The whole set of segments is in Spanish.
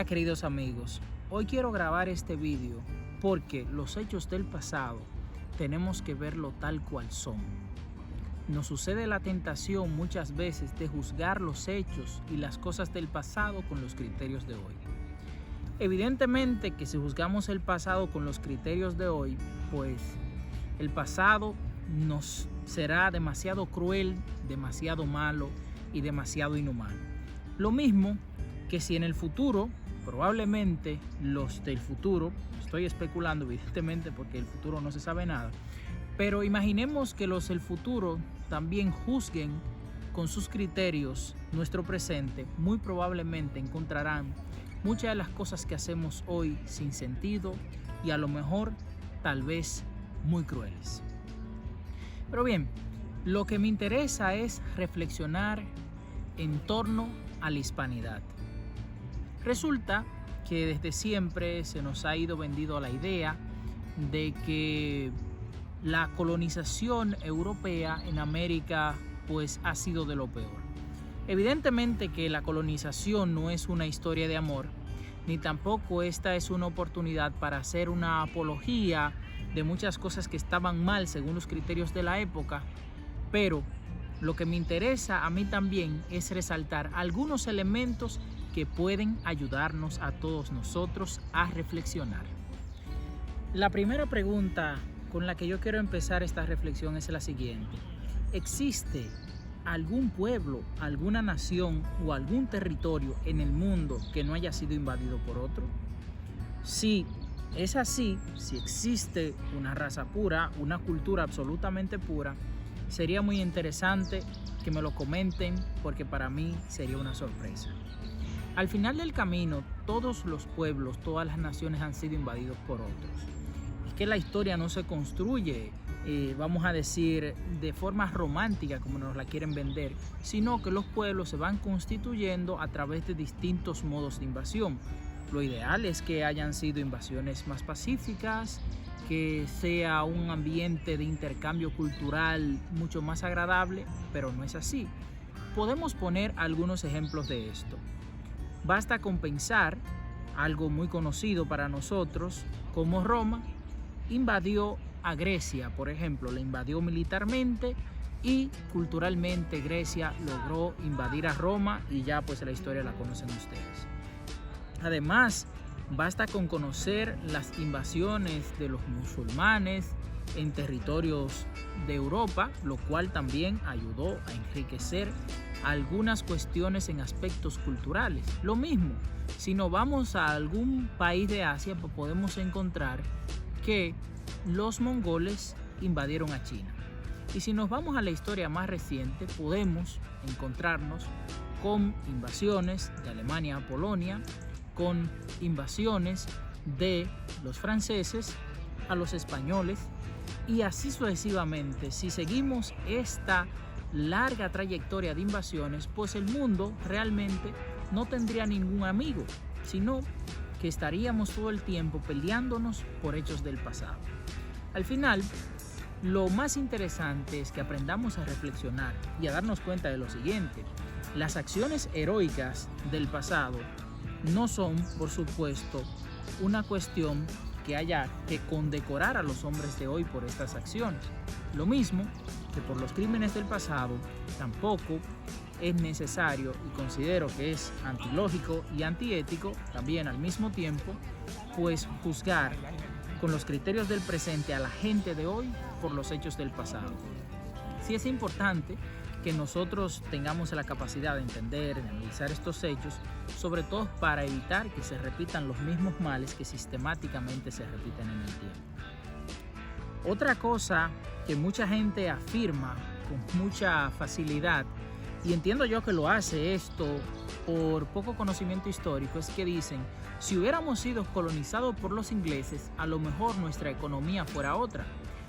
Hola queridos amigos, hoy quiero grabar este vídeo porque los hechos del pasado tenemos que verlo tal cual son. Nos sucede la tentación muchas veces de juzgar los hechos y las cosas del pasado con los criterios de hoy. Evidentemente que si juzgamos el pasado con los criterios de hoy, pues el pasado nos será demasiado cruel, demasiado malo y demasiado inhumano. Lo mismo que si en el futuro, probablemente los del futuro, estoy especulando evidentemente porque el futuro no se sabe nada, pero imaginemos que los del futuro también juzguen con sus criterios nuestro presente, muy probablemente encontrarán muchas de las cosas que hacemos hoy sin sentido y a lo mejor tal vez muy crueles. Pero bien, lo que me interesa es reflexionar en torno a la hispanidad. Resulta que desde siempre se nos ha ido vendido la idea de que la colonización europea en América pues ha sido de lo peor. Evidentemente que la colonización no es una historia de amor, ni tampoco esta es una oportunidad para hacer una apología de muchas cosas que estaban mal según los criterios de la época, pero lo que me interesa a mí también es resaltar algunos elementos que pueden ayudarnos a todos nosotros a reflexionar. La primera pregunta con la que yo quiero empezar esta reflexión es la siguiente: ¿existe algún pueblo, alguna nación o algún territorio en el mundo que no haya sido invadido por otro? Si es así, si existe una raza pura, una cultura absolutamente pura, sería muy interesante que me lo comenten porque para mí sería una sorpresa. Al final del camino, todos los pueblos, todas las naciones han sido invadidos por otros. Es que la historia no se construye, vamos a decir, de forma romántica como nos la quieren vender, sino que los pueblos se van constituyendo a través de distintos modos de invasión. Lo ideal es que hayan sido invasiones más pacíficas, que sea un ambiente de intercambio cultural mucho más agradable, pero no es así. Podemos poner algunos ejemplos de esto. Basta con pensar algo muy conocido para nosotros, como Roma invadió a Grecia, por ejemplo, la invadió militarmente y culturalmente Grecia logró invadir a Roma y ya pues la historia la conocen ustedes. Además, basta con conocer las invasiones de los musulmanes en territorios de Europa, lo cual también ayudó a enriquecer algunas cuestiones en aspectos culturales. Lo mismo, si nos vamos a algún país de Asia, pues podemos encontrar que los mongoles invadieron a China. Y si nos vamos a la historia más reciente, podemos encontrarnos con invasiones de Alemania a Polonia, con invasiones de los franceses a los españoles y así sucesivamente. Si seguimos esta larga trayectoria de invasiones, pues el mundo realmente no tendría ningún amigo, sino que estaríamos todo el tiempo peleándonos por hechos del pasado. Al final, lo más interesante es que aprendamos a reflexionar y a darnos cuenta de lo siguiente: las acciones heroicas del pasado no son, por supuesto, una cuestión que haya que condecorar a los hombres de hoy por estas acciones. Lo mismo que por los crímenes del pasado, tampoco es necesario y considero que es antilógico y antiético también al mismo tiempo, pues juzgar con los criterios del presente a la gente de hoy por los hechos del pasado. Sí es importante que nosotros tengamos la capacidad de entender, de analizar estos hechos, sobre todo para evitar que se repitan los mismos males que sistemáticamente se repiten en el tiempo. Otra cosa que mucha gente afirma con mucha facilidad, y entiendo yo que lo hace esto por poco conocimiento histórico, es que dicen: si hubiéramos sido colonizados por los ingleses, a lo mejor nuestra economía fuera otra.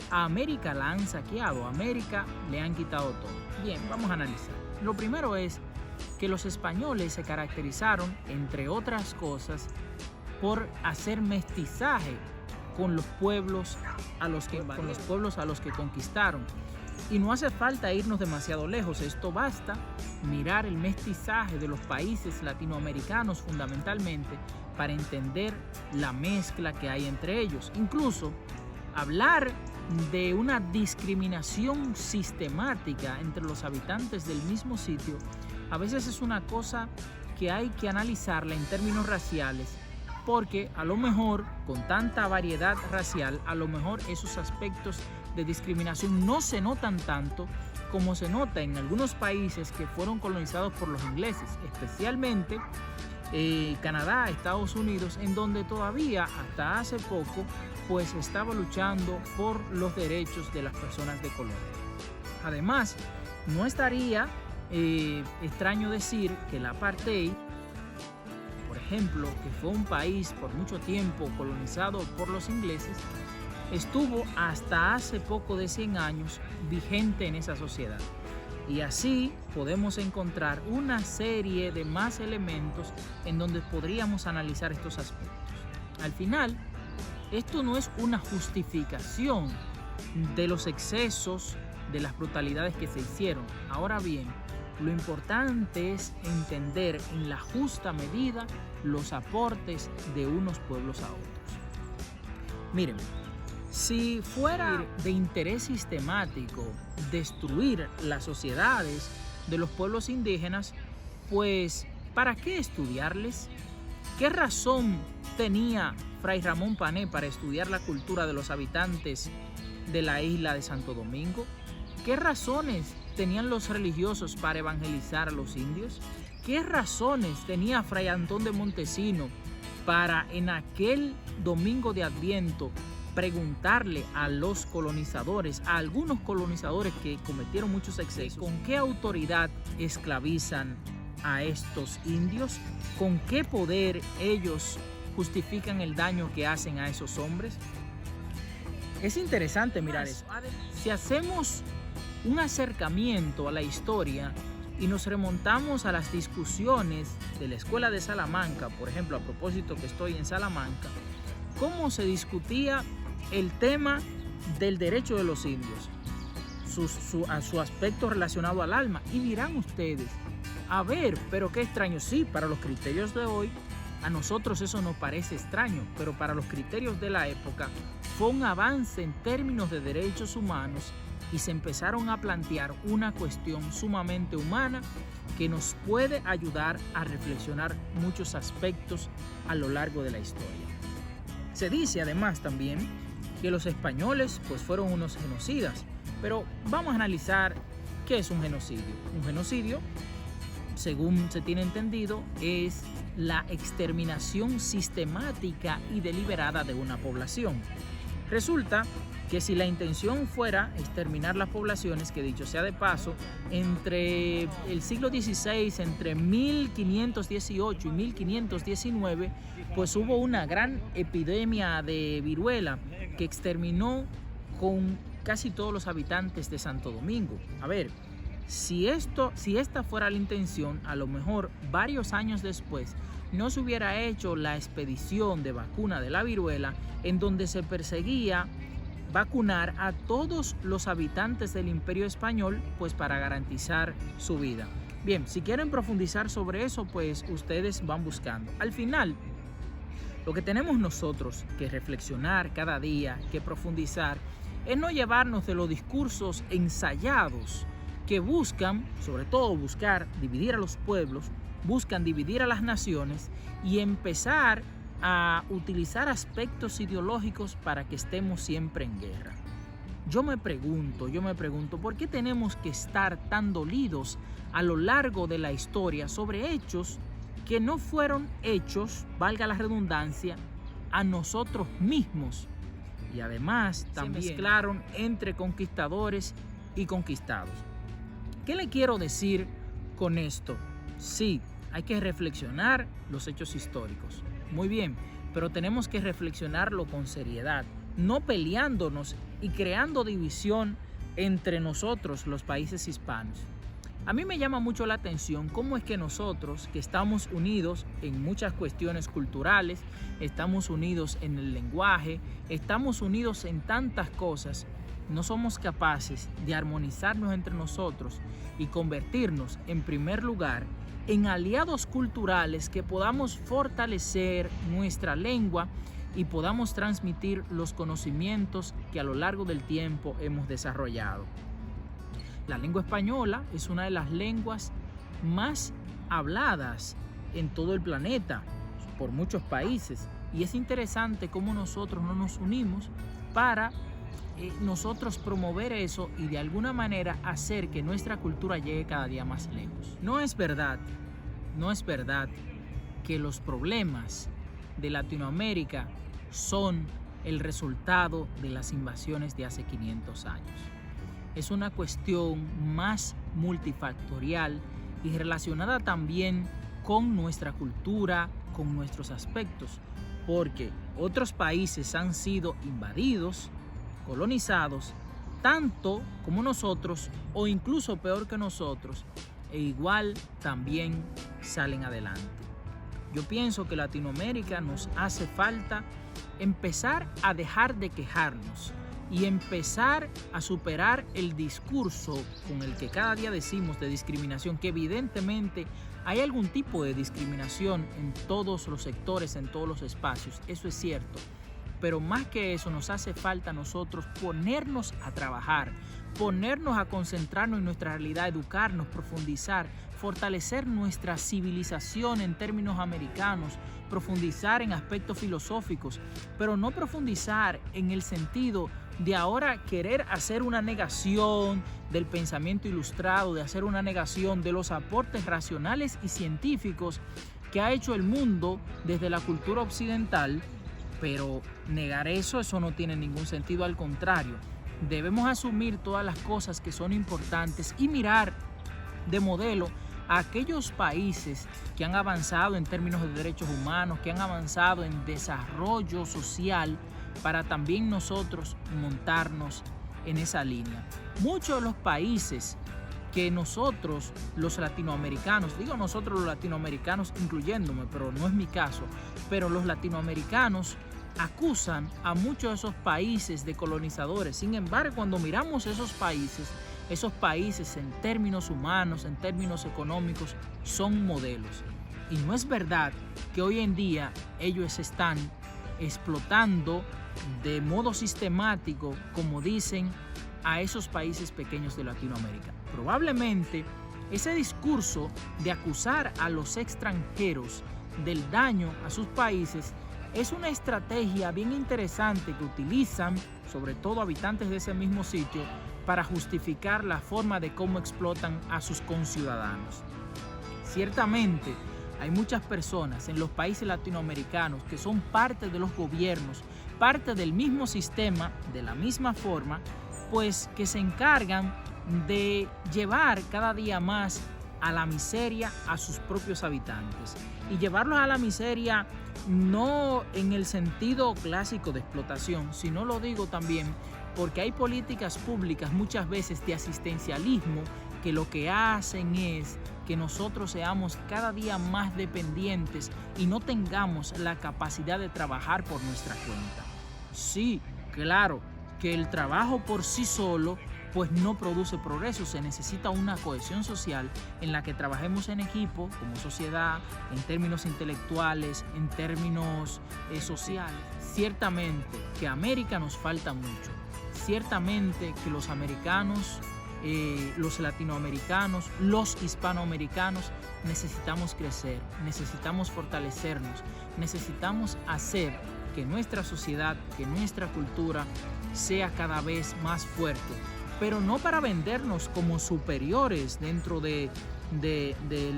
A América la han saqueado, a América le han quitado todo. Bien, vamos a analizar. Lo primero es que los españoles se caracterizaron, entre otras cosas, por hacer mestizaje con los pueblos a los que conquistaron. Y no hace falta irnos demasiado lejos, esto basta mirar el mestizaje de los países latinoamericanos fundamentalmente para entender la mezcla que hay entre ellos. Incluso hablar de una discriminación sistemática entre los habitantes del mismo sitio a veces es una cosa que hay que analizarla en términos raciales, porque a lo mejor con tanta variedad racial, a lo mejor esos aspectos de discriminación no se notan tanto como se nota en algunos países que fueron colonizados por los ingleses, especialmente Canadá, Estados Unidos, en donde todavía hasta hace poco pues estaba luchando por los derechos de las personas de color. Además, no estaría extraño decir que el apartheid, por ejemplo, que fue un país por mucho tiempo colonizado por los ingleses, estuvo hasta hace poco de 100 años vigente en esa sociedad. Y así podemos encontrar una serie de más elementos en donde podríamos analizar estos aspectos. Al final, esto no es una justificación de los excesos, de las brutalidades que se hicieron. Ahora bien, lo importante es entender en la justa medida los aportes de unos pueblos a otros. Miren, si fuera de interés sistemático destruir las sociedades de los pueblos indígenas, pues ¿para qué estudiarles? ¿Qué razón tenía Fray Ramón Pané para estudiar la cultura de los habitantes de la isla de Santo Domingo? ¿Qué razones tenían los religiosos para evangelizar a los indios? ¿Qué razones tenía Fray Antón de Montesino para en aquel domingo de Adviento preguntarle a los colonizadores, a algunos colonizadores que cometieron muchos excesos, con qué autoridad esclavizan a estos indios? ¿Con qué poder ellos justifican el daño que hacen a esos hombres? Es interesante mirar eso. Si hacemos un acercamiento a la historia y nos remontamos a las discusiones de la Escuela de Salamanca, por ejemplo, a propósito que estoy en Salamanca, cómo se discutía el tema del derecho de los indios, su aspecto relacionado al alma. Y dirán ustedes, a ver, pero qué extraño. Sí, para los criterios de hoy, a nosotros eso nos parece extraño, pero para los criterios de la época fue un avance en términos de derechos humanos y se empezaron a plantear una cuestión sumamente humana que nos puede ayudar a reflexionar muchos aspectos a lo largo de la historia. Se dice además también que los españoles pues fueron unos genocidas, pero vamos a analizar qué es un genocidio. Un genocidio, según se tiene entendido, es la exterminación sistemática y deliberada de una población. Resulta que si la intención fuera exterminar las poblaciones, que dicho sea de paso, entre el siglo XVI, entre 1518 y 1519, pues hubo una gran epidemia de viruela que exterminó con casi todos los habitantes de Santo Domingo. A ver, si esta fuera la intención, a lo mejor varios años después no se hubiera hecho la expedición de vacuna de la viruela, en donde se perseguía vacunar a todos los habitantes del Imperio Español, pues para garantizar su vida. Bien, si quieren profundizar sobre eso, pues ustedes van buscando. Al final, lo que tenemos nosotros que reflexionar cada día, que profundizar, es no llevarnos de los discursos ensayados que buscan, sobre todo buscar dividir a los pueblos, buscan dividir a las naciones y empezar a utilizar aspectos ideológicos para que estemos siempre en guerra. Yo me pregunto, ¿por qué tenemos que estar tan dolidos a lo largo de la historia sobre hechos que no fueron hechos, valga la redundancia, a nosotros mismos? Y además también se mezclaron entre conquistadores y conquistados. ¿Qué le quiero decir con esto? Sí, hay que reflexionar los hechos históricos. Muy bien, pero tenemos que reflexionarlo con seriedad, no peleándonos y creando división entre nosotros, los países hispanos. A mí me llama mucho la atención cómo es que nosotros, que estamos unidos en muchas cuestiones culturales, estamos unidos en el lenguaje, estamos unidos en tantas cosas, no somos capaces de armonizarnos entre nosotros y convertirnos, en primer lugar, en aliados culturales que podamos fortalecer nuestra lengua y podamos transmitir los conocimientos que a lo largo del tiempo hemos desarrollado. La lengua española es una de las lenguas más habladas en todo el planeta por muchos países, y es interesante cómo nosotros no nos unimos para nosotros promover eso y de alguna manera hacer que nuestra cultura llegue cada día más lejos. No es verdad que los problemas de Latinoamérica son el resultado de las invasiones de hace 500 años. Es una cuestión más multifactorial y relacionada también con nuestra cultura, con nuestros aspectos, porque otros países han sido invadidos, colonizados, tanto como nosotros o incluso peor que nosotros, e igual también salen adelante. Yo pienso que Latinoamérica nos hace falta empezar a dejar de quejarnos y empezar a superar el discurso con el que cada día decimos de discriminación, que evidentemente hay algún tipo de discriminación en todos los sectores, en todos los espacios, eso es cierto. Pero más que eso, nos hace falta a nosotros ponernos a trabajar, ponernos a concentrarnos en nuestra realidad, educarnos, profundizar, fortalecer nuestra civilización en términos americanos, profundizar en aspectos filosóficos, pero no profundizar en el sentido de ahora querer hacer una negación del pensamiento ilustrado, de hacer una negación de los aportes racionales y científicos que ha hecho el mundo desde la cultura occidental. Pero negar eso no tiene ningún sentido, al contrario, debemos asumir todas las cosas que son importantes y mirar de modelo a aquellos países que han avanzado en términos de derechos humanos, que han avanzado en desarrollo social, para también nosotros montarnos en esa línea. Muchos de los países que nosotros los latinoamericanos, digo nosotros los latinoamericanos incluyéndome, pero no es mi caso, pero los latinoamericanos acusan a muchos de esos países de colonizadores. Sin embargo, cuando miramos esos países en términos humanos, en términos económicos, son modelos. Y no es verdad que hoy en día ellos están explotando de modo sistemático, como dicen, a esos países pequeños de Latinoamérica. Probablemente ese discurso de acusar a los extranjeros del daño a sus países es una estrategia bien interesante que utilizan, sobre todo habitantes de ese mismo sitio, para justificar la forma de cómo explotan a sus conciudadanos. Ciertamente, hay muchas personas en los países latinoamericanos que son parte de los gobiernos, parte del mismo sistema, de la misma forma, pues que se encargan de llevar cada día más a la miseria a sus propios habitantes, y llevarlos a la miseria no en el sentido clásico de explotación, sino lo digo también porque hay políticas públicas muchas veces de asistencialismo que lo que hacen es que nosotros seamos cada día más dependientes y no tengamos la capacidad de trabajar por nuestra cuenta. Sí, claro que el trabajo por sí solo pues no produce progreso, se necesita una cohesión social en la que trabajemos en equipo, como sociedad, en términos intelectuales, en términos sociales. Ciertamente que a América nos falta mucho, ciertamente que los americanos, los latinoamericanos, los hispanoamericanos necesitamos crecer, necesitamos fortalecernos, necesitamos hacer que nuestra sociedad, que nuestra cultura sea cada vez más fuerte, pero no para vendernos como superiores dentro del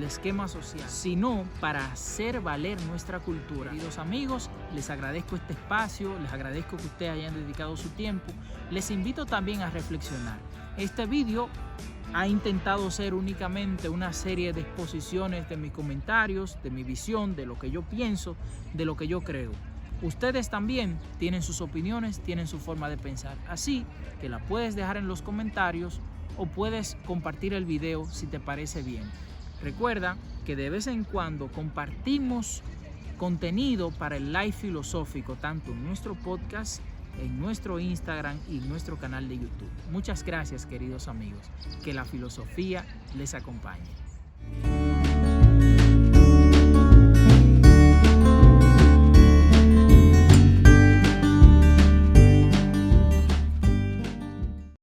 esquema social, sino para hacer valer nuestra cultura. Queridos amigos, les agradezco este espacio, les agradezco que ustedes hayan dedicado su tiempo. Les invito también a reflexionar. Este vídeo ha intentado ser únicamente una serie de exposiciones de mis comentarios, de mi visión, de lo que yo pienso, de lo que yo creo. Ustedes también tienen sus opiniones, tienen su forma de pensar, así que la puedes dejar en los comentarios o puedes compartir el video si te parece bien. Recuerda que de vez en cuando compartimos contenido para el live filosófico, tanto en nuestro podcast en nuestro Instagram y en nuestro canal de YouTube. Muchas gracias, queridos amigos. Que la filosofía les acompañe.